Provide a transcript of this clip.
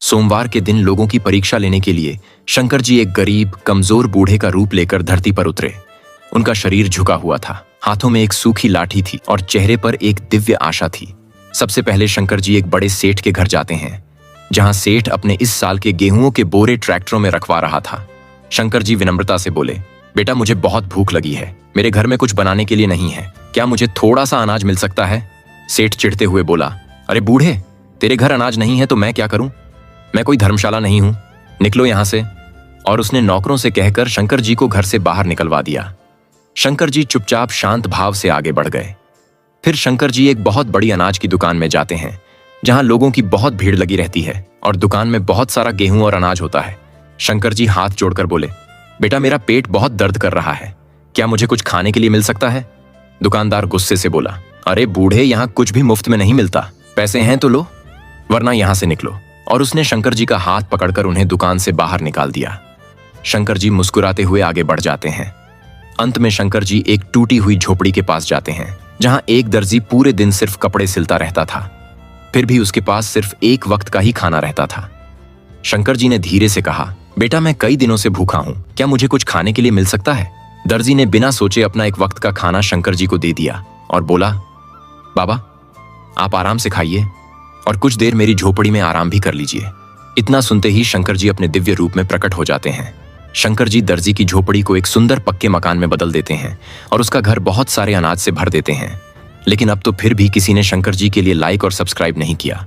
सोमवार के दिन लोगों की परीक्षा लेने के लिए शंकर जी एक गरीब कमजोर बूढ़े का रूप लेकर धरती पर उतरे। उनका शरीर झुका हुआ था, हाथों में एक सूखी लाठी थी और चेहरे पर एक दिव्य आशा थी। सबसे पहले शंकर जी एक बड़े सेठ के घर जाते हैं, जहां सेठ अपने इस साल के गेहूं के बोरे ट्रैक्टरों में रखवा रहा था। शंकर जी विनम्रता से बोले, बेटा मुझे बहुत भूख लगी है, मेरे घर में कुछ बनाने के लिए नहीं है, क्या मुझे थोड़ा सा अनाज मिल सकता है? सेठ चिढ़ते हुए बोला, अरे बूढ़े, तेरे घर अनाज नहीं है तो मैं क्या करूं? मैं कोई धर्मशाला नहीं हूं, निकलो यहां से। और उसने नौकरों से कहकर शंकर जी को घर से बाहर निकलवा दिया। शंकर जी चुपचाप शांत भाव से आगे बढ़ गए। फिर शंकर जी एक बहुत बड़ी अनाज की दुकान में जाते हैं, जहां लोगों की बहुत भीड़ लगी रहती है और दुकान में बहुत सारा गेहूं और अनाज होता है। शंकर जी हाथ जोड़कर बोले, बेटा मेरा पेट बहुत दर्द कर रहा है, क्या मुझे कुछ खाने के लिए मिल सकता है? दुकानदार गुस्से से बोला, अरे बूढ़े, यहाँ कुछ भी मुफ्त में नहीं मिलता, पैसे हैं तो लो, वरना यहां से निकलो। और उसने शंकर जी का हाथ पकड़कर उन्हें दुकान से बाहर निकाल दिया। शंकर जी मुस्कुराते हुए आगे बढ़ जाते हैं। अंत में शंकर जी एक टूटी हुई झोपड़ी के पास जाते हैं, जहां एक दर्जी पूरे दिन सिर्फ कपड़े सिलता रहता था, फिर भी उसके पास सिर्फ एक वक्त का ही खाना रहता था। शंकर जी ने धीरे से कहा, बेटा मैं कई दिनों से भूखा हूं, क्या मुझे कुछ खाने के लिए मिल सकता है? दर्जी ने बिना सोचे अपना एक वक्त का खाना शंकर जी को दे दिया और बोला, बाबा आप आराम से खाइए और कुछ देर मेरी झोपड़ी में आराम भी कर लीजिए। इतना सुनते ही शंकर जी अपने दिव्य रूप में प्रकट हो जाते हैं। शंकर जी दर्जी की झोपड़ी को एक सुंदर पक्के मकान में बदल देते हैं और उसका घर बहुत सारे अनाज से भर देते हैं। लेकिन अब तो फिर भी किसी ने शंकर जी के लिए लाइक और सब्सक्राइब नहीं किया।